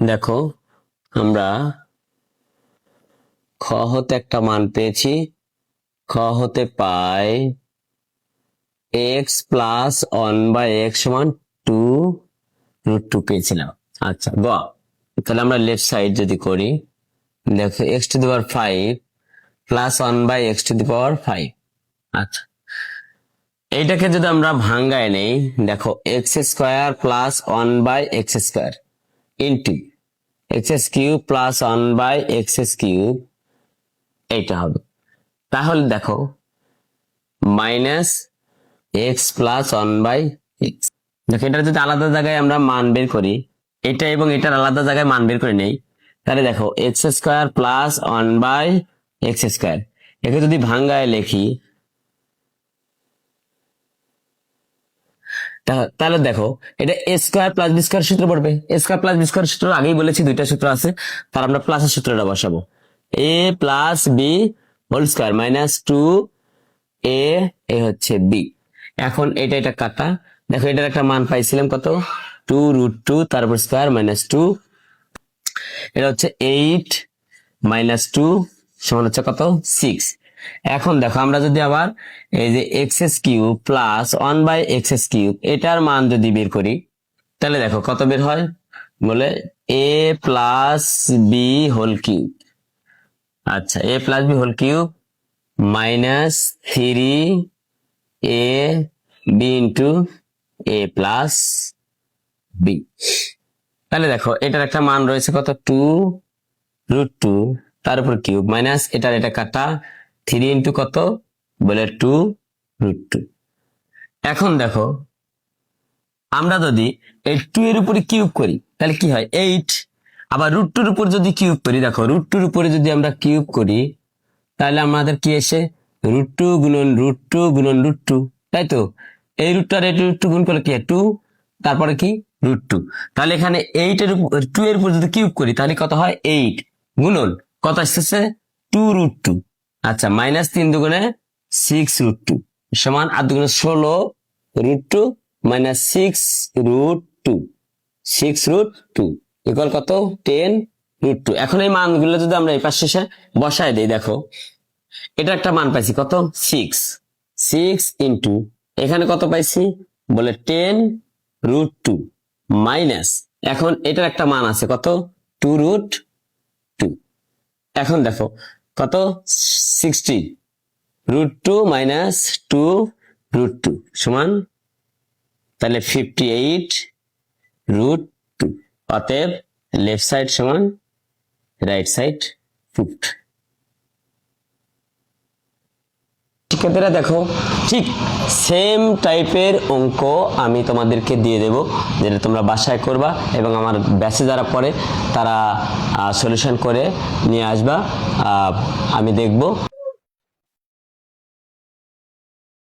দেখো আমরা খ হতে একটা মান পেয়েছি। খ হতে পাই এক্স প্লাস 1/x সমান 2√2 পেয়েছিলাম। আচ্ছা গ, তাহলে আমরা লেফট সাইড যদি করি, দেখো x⁵ প্লাস 1/x⁵। আচ্ছা, এইটাকে যদি আমরা ভাঙ্গায় নেই, দেখো x² plus 1/x² into x³ plus 1/x³ এইটা হবে। তাহলে দেখো মাইনাস এক্স প্লাস 1/x। দেখো এটা যদি আলাদা জায়গায় আমরা মান বের করি, এটা এবং এটার আলাদা জায়গায় মান বের করে নেই, তাহলে দেখো x² প্লাস 1/x², একে যদি ভাঙ্গায় লিখি তাহলে দেখো এটা a² প্লাস b² সূত্র পড়বে। a² প্লাস b² সূত্র আগেই বলেছি দুইটা সূত্র আছে, তার আমরা প্লাসের সূত্রটা বসাবো। a plus b whole square minus 2a এ হচ্ছে b। এখন এটা কাটা, দেখো এটার একটা মান পাইছিলাম কত, 2√2 তারপর স্কয়ার মাইনাস 2, এটা হচ্ছে 8 মাইনাস 2 সমান হচ্ছে কত, 6। এখন দেখো আমরা যদি আবার এই যে x³ প্লাস 1/x³ এটার মান যদি বের করি, তাহলে দেখো কত বের হয়, বলে a plus b whole cube. আচ্ছা, a plus b whole cube minus 3a b into a plus b. তাহলে দেখো এটার একটা মান রয়েছে কত, 2√2 তার উপর কিউব মাইনাস এটার এটা কাটা 3 ইন্টু কত, বলে 2√2। এখন দেখো আমরা যদি এই 2 এর উপরে কিউব করি তাহলে কি হয়, 8। আবার √2 উপর যদি কিউব করি, দেখো √2 উপরে যদি আমরা কিউব করি তাহলে আমাদের কি আসে, √2 গুণন √2 গুণন √2, তাই তো। এই √2 আর এই √2 গুণ করলে কি হয়, 2, তারপরে কি √2। তাহলে এখানে 8 এর উপর 2 এর উপর যদি কিউব করি তাহলে কত হয়, 8 গুণন কত আসতেছে, 2√2। আচ্ছা, মাইনাস 3 দুগুণে 6√2 সমান 8 দুগুণে 16√2 মাইনাস 6√2, 6√2 ইকুয়াল কত, 10√2। এখন এই মানগুলো যদি আমরা এই পাশ শেষে বসায় দিই, দেখো এটা একটা মান পাইছি কত, 6 ইন্টু এখানে কত পাইছি, বলে 10√2 মাইনাস এখন এটার একটা মান আছে কত, 2√2। এখন দেখো কত, 60√2 মাইনাস 2√2 সমান তাহলে 58√2। অতএব লেফট সাইড সমান রাইট সাইড ফুট। শিক্ষার্থীরা দেখো ঠিক সেম টাইপের অঙ্ক আমি তোমাদেরকে দিয়ে দেব, যেটা তোমরা বাসায় করবা এবং আমার ব্যাচে যারা পড়ে তারা সলিউশন করে নিয়ে আসবা, আমি দেখব।